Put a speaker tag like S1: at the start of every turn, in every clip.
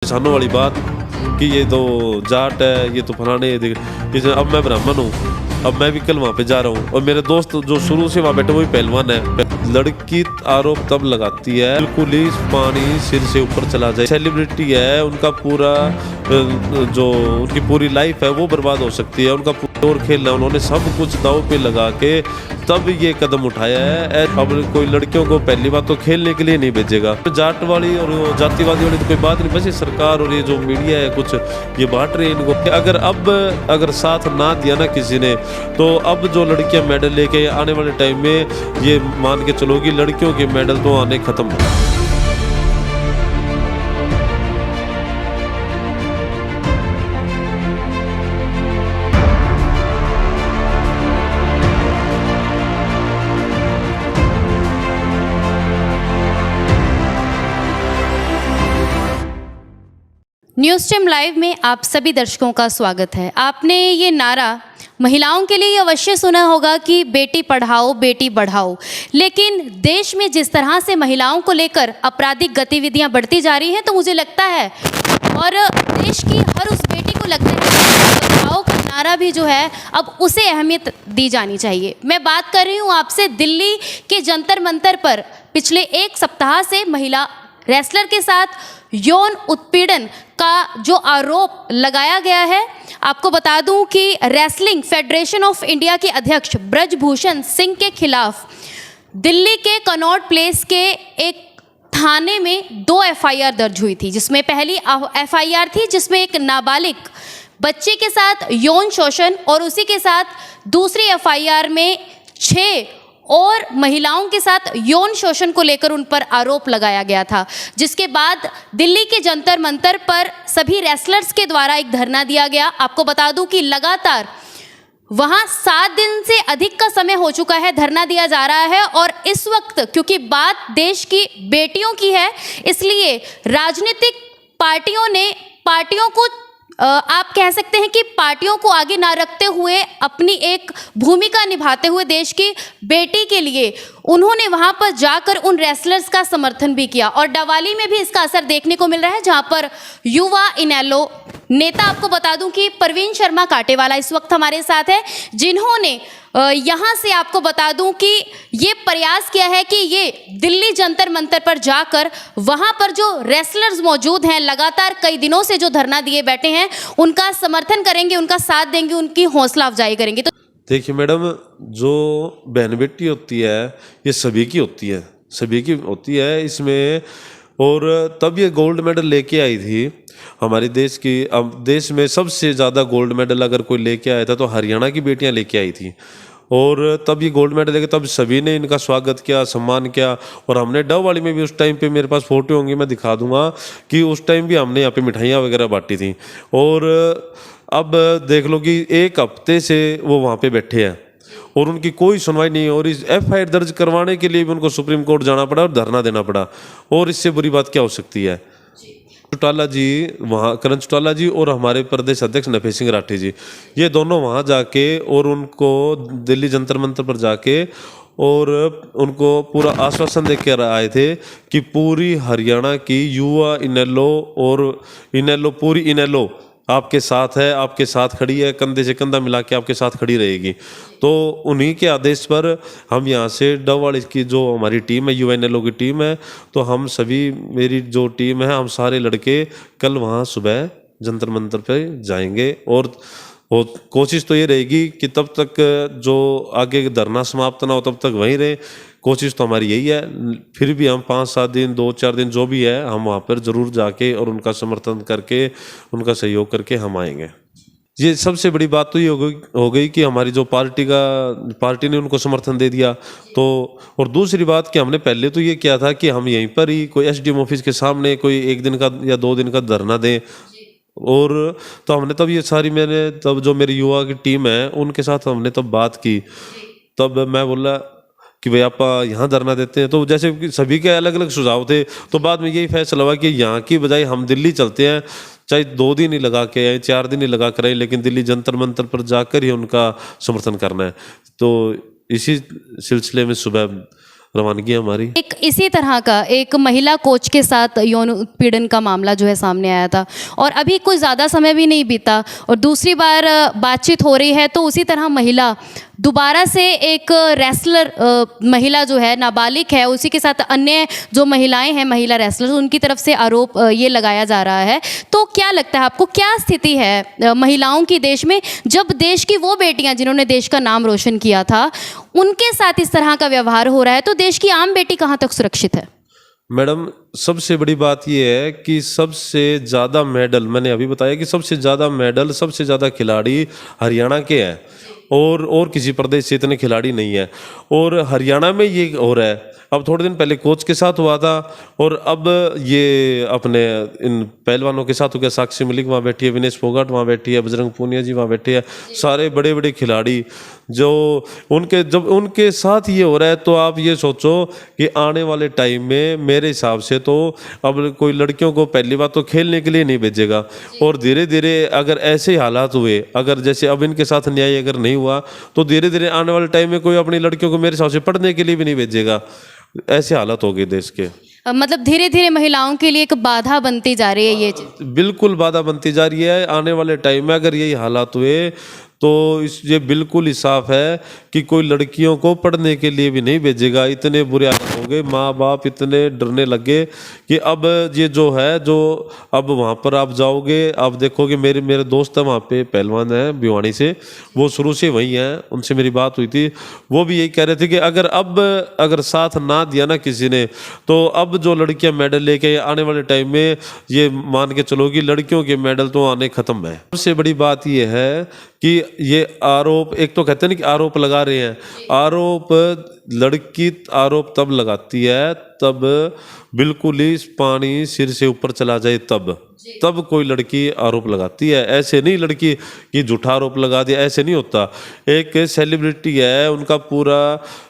S1: परेशानों वाली बात कि ये तो जाट है, ये तो फलाने अब मैं ब्राह्मण हूँ, अब मैं भी कल वहाँ पे जा रहा हूँ और मेरे दोस्त जो शुरू से वहाँ बैठे वो भी पहलवान है। लड़की आरोप तब लगाती है बिल्कुल ही पानी सिर से ऊपर चला जाए। सेलिब्रिटी है, उनका पूरा जो उनकी पूरी लाइफ है वो बर्बाद हो सकती है। उनका और खेलना, उन्होंने सब कुछ दाव पे लगा के तब ये कदम उठाया है। अब कोई लड़कियों को पहली बात तो खेलने के लिए नहीं भेजेगा। जाट वाली और जातिवादी वाली तो कोई बात नहीं, बस ये सरकार और ये जो मीडिया है कुछ ये बांट रहे हैं इनको। अगर साथ ना दिया ना किसी ने, तो अब जो लड़कियां मेडल लेके आने वाले टाइम में ये मान के चलो कि लड़कियों के मेडल तो आने खत्म हो।
S2: न्यूज़ टाइम लाइव में आप सभी दर्शकों का स्वागत है। आपने ये नारा महिलाओं के लिए अवश्य सुना होगा कि बेटी पढ़ाओ बेटी बढ़ाओ, लेकिन देश में जिस तरह से महिलाओं को लेकर आपराधिक गतिविधियां बढ़ती जा रही हैं, तो मुझे लगता है और देश की हर उस बेटी को लगता है कि बचाओ का नारा भी जो है अब उसे अहमियत दी जानी चाहिए। मैं बात कर रही हूँ आपसे दिल्ली के जंतर मंतर पर पिछले एक सप्ताह से महिला रेसलर के साथ यौन उत्पीड़न का जो आरोप लगाया गया है। आपको बता दूं कि रेसलिंग फेडरेशन ऑफ इंडिया के अध्यक्ष ब्रजभूषण सिंह के खिलाफ दिल्ली के कनॉट प्लेस के एक थाने में 2 एफआईआर दर्ज हुई थी, जिसमें पहली एफआईआर थी जिसमें एक नाबालिग बच्चे के साथ यौन शोषण और उसी के साथ दूसरी एफआईआर में 6 और महिलाओं के साथ यौन शोषण को लेकर उन पर आरोप लगाया गया था। जिसके बाद दिल्ली के जंतर मंतर पर सभी रेसलर्स के द्वारा एक धरना दिया गया। आपको बता दूं कि लगातार वहां 7 दिन से अधिक का समय हो चुका है, धरना दिया जा रहा है। और इस वक्त क्योंकि बात देश की बेटियों की है, इसलिए राजनीतिक पार्टियों को आप कह सकते हैं कि पार्टियों को आगे ना रखते हुए अपनी एक भूमिका निभाते हुए देश की बेटी के लिए उन्होंने वहां पर जाकर उन रेसलर्स का समर्थन भी किया। और डवाली में भी इसका असर देखने को मिल रहा है, जहां पर युवा इनेलो नेता, आपको बता दूं कि परवीन शर्मा काटेवाला इस वक्त हमारे साथ है, जिन्होंने यहाँ से आपको बता दूं कि ये प्रयास किया है कि ये दिल्ली जंतर मंतर पर जाकर वहाँ पर जो रेसलर्स मौजूद हैं, लगातार कई दिनों से जो धरना दिए बैठे हैं, उनका समर्थन करेंगे, उनका साथ देंगे, उनकी हौसला अफजाई करेंगे। तो
S1: देखिए मैडम, जो बहन बेटी होती है ये सभी की होती है इसमें। और तब ये गोल्ड मेडल लेके आई थी हमारे देश की। अब देश में सबसे ज़्यादा गोल्ड मेडल अगर कोई लेके आया था तो हरियाणा की बेटियां लेके आई थी। और तब ये गोल्ड मेडल लेके तब सभी ने इनका स्वागत किया, सम्मान किया। और हमने डव वाली में भी उस टाइम पे, मेरे पास फोटो होंगी, मैं दिखा दूंगा कि उस टाइम भी हमने यहाँ पे मिठाइयाँ वगैरह बांटी थी। और अब देख लो कि 1 हफ्ते से वो वहाँ पे बैठे हैं और उनकी कोई सुनवाई नहीं है। और इस एफआईआर दर्ज करवाने के लिए भी उनको सुप्रीम कोर्ट जाना पड़ा और धरना देना पड़ा। और इससे बुरी बात क्या हो सकती है। चौटाला जी वहाँ, करण चौटाला जी और हमारे प्रदेश अध्यक्ष नफे सिंह राठी जी, ये दोनों वहाँ जाके और उनको दिल्ली जंतर मंतर पर जाके और उनको पूरा आश्वासन देकर आए थे कि पूरी हरियाणा की युवा इनेलो और पूरी इनेलो आपके साथ है, आपके साथ खड़ी है, कंधे से कंधा मिला के आपके साथ खड़ी रहेगी। तो उन्हीं के आदेश पर हम यहाँ से डवाड़ी की जो हमारी टीम है, यूएनएलओ की टीम है, तो हम सभी, मेरी जो टीम है, हम सारे लड़के कल वहाँ सुबह जंतर मंतर पे जाएंगे। और कोशिश तो ये रहेगी कि तब तक जो आगे धरना समाप्त ना हो तब तक वहीं रहे। कोशिश तो हमारी यही है। फिर भी हम 5-7 दिन, 2-4 दिन जो भी है, हम वहाँ पर ज़रूर जाके और उनका समर्थन करके, उनका सहयोग करके हम आएंगे। ये सबसे बड़ी बात तो ये हो गई कि हमारी जो पार्टी ने उनको समर्थन दे दिया। तो और दूसरी बात कि हमने पहले तो ये किया था कि हम यहीं पर ही कोई एसडीएम ऑफिस के सामने कोई 1 दिन का या 2 दिन का धरना दें। और तो हमने तब ये सारी, मैंने तब जो मेरी युवा की टीम है उनके साथ हमने तब बात की। तब मैं बोला कि भाई आप यहाँ धरना देते हैं, तो जैसे कि सभी के अलग अलग सुझाव थे, तो बाद में यही फैसला हुआ कि यहाँ की बजाय हम दिल्ली चलते हैं, चाहे 2 दिन ही लगा के आए, 4 दिन ही लगा कर आए, लेकिन दिल्ली जंतर मंतर पर जाकर ही उनका समर्थन करना है। तो इसी सिलसिले में सुबह रवानगी है हमारी।
S2: एक इसी तरह का एक महिला कोच के साथ यौन उत्पीड़न का मामला जो है सामने आया था और अभी कोई ज़्यादा समय भी नहीं बीता और दूसरी बार बातचीत हो रही है तो उसी तरह महिला दोबारा से एक रेसलर महिला जो है नाबालिग है उसी के साथ अन्य जो महिलाएं हैं महिला रेसलर उनकी तरफ से आरोप ये लगाया जा रहा है। तो क्या लगता है आपको क्या स्थिति है महिलाओं की देश में जब देश की वो बेटियां जिन्होंने देश का नाम रोशन किया था उनके साथ इस तरह का व्यवहार हो रहा है तो देश की आम बेटी कहाँ तक सुरक्षित है?
S1: मैडम सबसे बड़ी बात यह है कि सबसे ज़्यादा मेडल, मैंने अभी बताया कि सबसे ज़्यादा मेडल सबसे ज़्यादा खिलाड़ी हरियाणा के हैं और किसी प्रदेश से इतने खिलाड़ी नहीं है और हरियाणा में ये हो रहा है। अब थोड़े दिन पहले कोच के साथ हुआ था और अब ये अपने इन पहलवानों के साथ हो गया। साक्षी मलिक वहाँ बैठी है, विनेश फोगाट वहाँ बैठी है, बजरंग पूनिया जी वहाँ बैठे हैं, सारे बड़े बड़े खिलाड़ी जो जब उनके साथ ये हो रहा है तो आप ये सोचो कि आने वाले टाइम में मेरे हिसाब से तो अब कोई लड़कियों को पहली बात तो खेलने के लिए नहीं भेजेगा और धीरे धीरे अगर ऐसे ही हालात हुए, अगर जैसे अब इनके साथ न्याय अगर नहीं हुआ तो धीरे धीरे आने वाले टाइम में कोई अपनी लड़कियों को मेरे हिसाब से पढ़ने के लिए भी नहीं भेजेगा। ऐसे हालत हो गए देश के।
S2: मतलब धीरे धीरे महिलाओं के लिए एक बाधा बनती जा रही है ये चीज़।
S1: बिल्कुल बाधा बनती जा रही है। आने वाले टाइम में अगर यही हालात हुए तो ये बिल्कुल ही साफ है कि कोई लड़कियों को पढ़ने के लिए भी नहीं भेजेगा। इतने बुरे हालत हो गए, माँ बाप इतने डरने लगे कि अब ये जो है जो अब वहाँ पर आप जाओगे आप देखोगे। मेरे दोस्त है वहाँ पे पहलवान है भिवानी से, वो शुरू से वही हैं, उनसे मेरी बात हुई थी। वो भी यही कह रहे थे कि अगर साथ ना दिया ना किसी ने तो अब जो लड़कियां मेडल लेके आने वाले टाइम में ये मान के चलो कि लड़कियों के मेडल तो आने खत्म है। सबसे बड़ी बात ये है कि ये आरोप, एक तो कहते हैं ना कि आरोप लगा रहे हैं, आरोप लड़की आरोप तब लगाती है तब बिल्कुल ही पानी सिर से ऊपर चला जाए तब कोई लड़की आरोप लगाती है। ऐसे नहीं लड़की की झूठा आरोप लगा दिया, ऐसे नहीं होता। एक सेलिब्रिटी है, उनका पूरा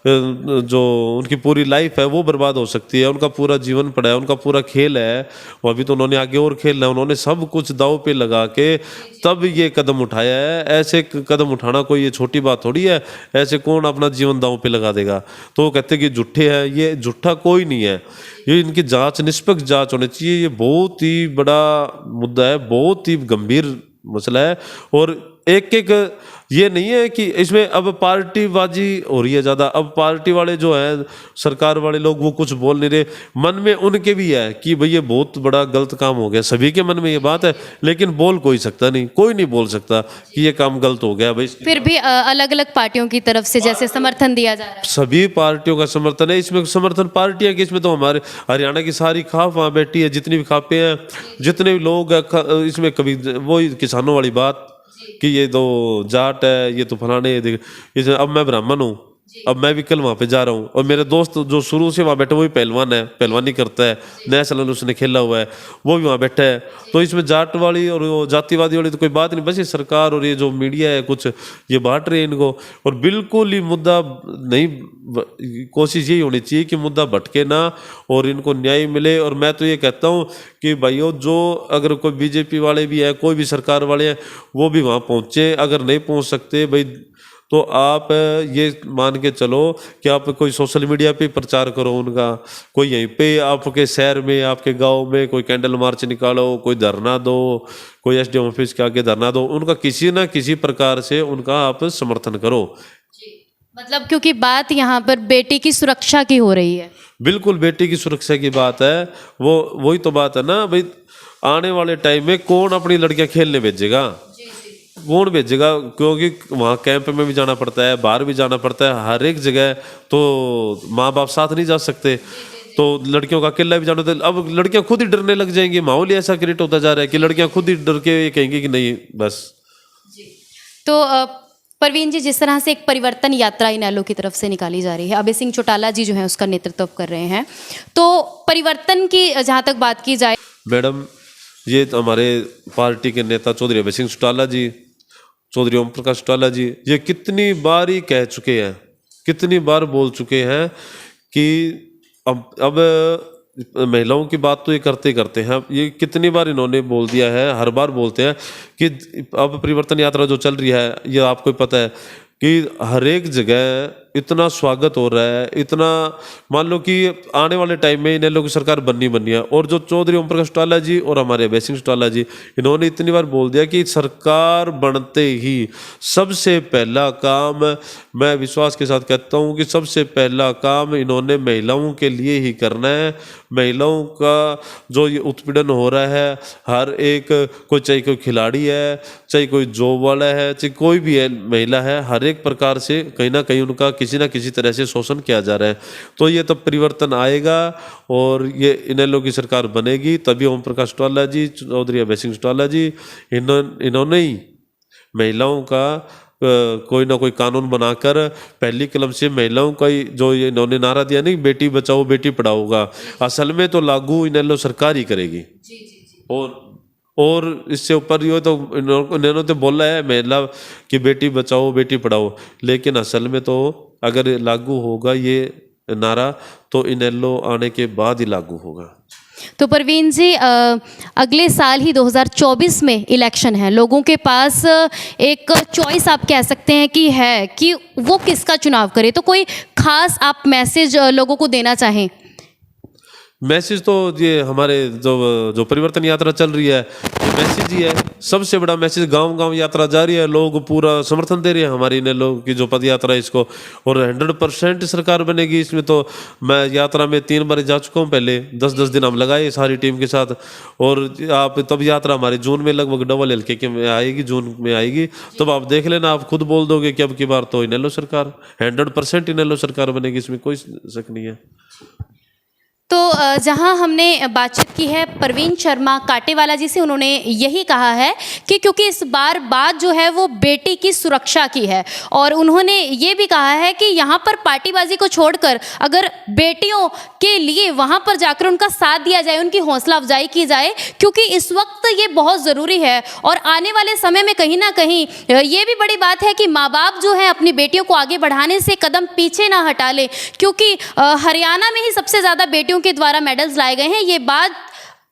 S1: जो उनकी पूरी लाइफ है वो बर्बाद हो सकती है, उनका पूरा जीवन पड़ा है, उनका पूरा खेल है, वो अभी तो उन्होंने आगे और खेलना है, उन्होंने सब कुछ दांव पे लगा के तब ये कदम उठाया है। ऐसे कदम उठाना कोई ये छोटी बात थोड़ी है, ऐसे कौन अपना जीवन दांव पे लगा देगा। तो वो कहते कि झूठे हैं, ये झूठा कोई नहीं है। ये इनकी जांच, निष्पक्ष जांच होनी चाहिए। ये बहुत ही बड़ा मुद्दा है, बहुत ही गंभीर मसला है और एक ये नहीं है कि इसमें अब पार्टीबाजी हो रही है ज़्यादा। अब पार्टी वाले जो हैं, सरकार वाले लोग, वो कुछ बोल नहीं रहे, मन में उनके भी है कि भाई ये बहुत बड़ा गलत काम हो गया। सभी के मन में ये बात है लेकिन बोल कोई सकता नहीं, कोई नहीं बोल सकता कि ये काम गलत हो गया भाई।
S2: फिर भी अलग अलग पार्टियों की तरफ से जैसे समर्थन दिया जा रहा है,
S1: सभी पार्टियों का समर्थन है इसमें। समर्थन पार्टियां की इसमें तो हमारे हरियाणा की सारी खाप वहाँ बैठी है, जितनी भी खापें हैं, जितने भी लोग इसमें। कभी वही किसानों वाली बात कि ये तो जाट है, ये तो फलाने, इसमें अब मैं ब्राह्मण हूँ, अब मैं भी कल वहाँ पे जा रहा हूँ और मेरे दोस्त जो शुरू से वहाँ बैठे वो भी पहलवान है, पहलवानी करता है, नेशनल उसने खेला हुआ है, वो भी वहाँ बैठा है। तो इसमें जाट वाली और वो जातिवादी वाली तो कोई बात नहीं, बस ये सरकार और ये जो मीडिया है कुछ ये बांट रहे हैं इनको। और बिल्कुल ही मुद्दा नहीं, कोशिश यही होनी चाहिए कि मुद्दा भटके ना और इनको न्याय मिले। और मैं तो ये कहता हूँ कि भाइयों, जो अगर कोई बीजेपी वाले भी हैं, कोई भी सरकार वाले हैं, वो भी वहाँ पहुँचे। अगर नहीं पहुँच सकते भाई तो आप ये मान के चलो कि आप कोई सोशल मीडिया पे प्रचार करो उनका, कोई यहीं पे आपके शहर में, आपके गांव में कोई कैंडल मार्च निकालो, कोई धरना दो, कोई एसडीएम ऑफिस के आगे धरना दो, उनका किसी ना किसी प्रकार से उनका आप समर्थन करो।
S2: मतलब क्योंकि बात यहाँ पर बेटी की सुरक्षा की हो रही है।
S1: बिल्कुल बेटी की सुरक्षा की बात है, वही तो बात है ना भाई। आने वाले टाइम में कौन अपनी लड़कियां खेलने भेजेगा, कौन भेजेगा? क्योंकि वहाँ कैंप में भी जाना पड़ता है, बाहर भी जाना पड़ता है, हर एक जगह तो माँ बाप साथ नहीं जा सकते, तो लड़कियों का अकेला भी जाना होता है। अब लड़कियां खुद ही डरने लग जाएंगी, माहौल ऐसा क्रिएट होता जा रहा है कि लड़कियां खुद ही डर के ये कहेंगी कि नहीं बस।
S2: तो परवीन जी, जिस तरह से एक परिवर्तन यात्रा इनेलो की तरफ से निकाली जा रही है, अभय सिंह चौटाला जी जो है उसका नेतृत्व कर रहे हैं, तो परिवर्तन की जहाँ तक बात की जाए,
S1: मैडम ये तो हमारे पार्टी के नेता चौधरी अभय सिंह चौटाला जी, चौधरी ओम प्रकाश चौटाला जी, ये कितनी बार ही कह चुके हैं, कितनी बार बोल चुके हैं कि अब महिलाओं की बात तो ये करते करते हैं। ये कितनी बार इन्होंने बोल दिया है, हर बार बोलते हैं कि अब परिवर्तन यात्रा जो चल रही है, ये आपको पता है कि हर एक जगह इतना स्वागत हो रहा है, इतना मान लो कि आने वाले टाइम में इन्हें लोग की सरकार बननी है। और जो चौधरी ओम प्रकाश चौटाला जी और हमारे अभय सिंह चौटाला जी, इन्होंने इतनी बार बोल दिया कि सरकार बनते ही सबसे पहला काम, मैं विश्वास के साथ कहता हूँ कि सबसे पहला काम इन्होंने महिलाओं के लिए ही करना है। महिलाओं का जो ये उत्पीड़न हो रहा है, हर एक कोई, चाहे कोई खिलाड़ी है, चाहे कोई जॉब वाला है, चाहे कोई भी है महिला है, हर एक प्रकार से कहीं ना कहीं उनका किसी ना किसी तरह से शोषण किया जा रहा है। तो ये तब परिवर्तन आएगा और ये इनेलो की सरकार बनेगी, तभी ओम प्रकाश चौटाला जी, चौधरी अभय सिंह चौटाला जी, इन्होंने ही महिलाओं का कोई ना कोई कानून बनाकर पहली कलम से महिलाओं का ही जो ये इन्होंने नारा दिया नहीं, बेटी बचाओ बेटी पढ़ाओ का, असल में तो लागू इनेलो सरकार ही करेगी। और इससे ऊपर ये तो इन्होंने तो बोला है महिला कि बेटी बचाओ बेटी पढ़ाओ, लेकिन असल में तो अगर लागू होगा ये नारा तो इनेलो आने के बाद ही लागू होगा।
S2: तो परवीन जी, अगले साल ही 2024 में इलेक्शन है, लोगों के पास एक चॉइस आप कह सकते हैं कि है कि वो किसका चुनाव करे, तो कोई खास आप मैसेज लोगों को देना चाहें?
S1: मैसेज तो ये हमारे जो परिवर्तन यात्रा चल रही है, ये मैसेज ही है, सबसे बड़ा मैसेज। गांव गांव यात्रा जारी है, लोग पूरा समर्थन दे रहे हैं हमारी इन लोग की जो पद यात्रा है इसको, और 100% सरकार बनेगी इसमें। तो मैं यात्रा में 3 बार जा चुका हूँ, पहले 10-10 दिन हम लगाए सारी टीम के साथ। और आप तब यात्रा हमारी जून में लगभग डबल हल्के के में आएगी, जून में आएगी, तब आप देख लेना, आप खुद बोल दोगे कि अब की बार तो इनेलो सरकार 100% इनेलो सरकार बनेगी, इसमें कोई शक नहीं है।
S2: तो जहां हमने बातचीत की है परवीन शर्मा काटेवाला जी से, उन्होंने यही कहा है कि क्योंकि इस बार बात जो है वो बेटी की सुरक्षा की है, और उन्होंने ये भी कहा है कि यहाँ पर पार्टीबाजी को छोड़कर अगर बेटियों के लिए वहाँ पर जाकर उनका साथ दिया जाए, उनकी हौसला अफजाई की जाए, क्योंकि इस वक्त ये बहुत ज़रूरी है। और आने वाले समय में कहीं ना कहीं ये भी बड़ी बात है कि माँ बाप जो है अपनी बेटियों को आगे बढ़ाने से कदम पीछे ना हटा ले, क्योंकि हरियाणा में ही सबसे ज़्यादा बेटियों के द्वारा मेडल्स लाए गए हैं, ये बात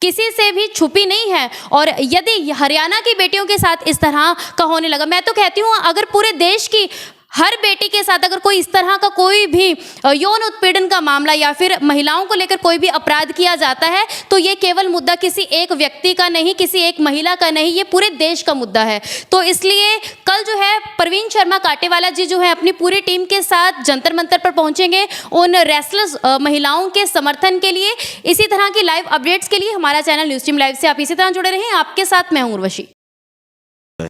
S2: किसी से भी छुपी नहीं है। और यदि हरियाणा की बेटियों के साथ इस तरह का होने लगा, मैं तो कहती हूँ अगर पूरे देश की हर बेटी के साथ अगर कोई इस तरह का कोई भी यौन उत्पीड़न का मामला या फिर महिलाओं को लेकर कोई भी अपराध किया जाता है, तो ये केवल मुद्दा किसी एक व्यक्ति का नहीं, किसी एक महिला का नहीं, ये पूरे देश का मुद्दा है। तो इसलिए कल जो है परवीन शर्मा काटेवाला जी जो है अपनी पूरी टीम के साथ जंतर मंतर पर पहुंचेंगे उन रेसलर्स महिलाओं के समर्थन के लिए। इसी तरह की लाइव अपडेट्स के लिए हमारा चैनल न्यूज़ टीम लाइव से आप इसी तरह जुड़े रहें। आपके साथ मैं हूं उर्वशी।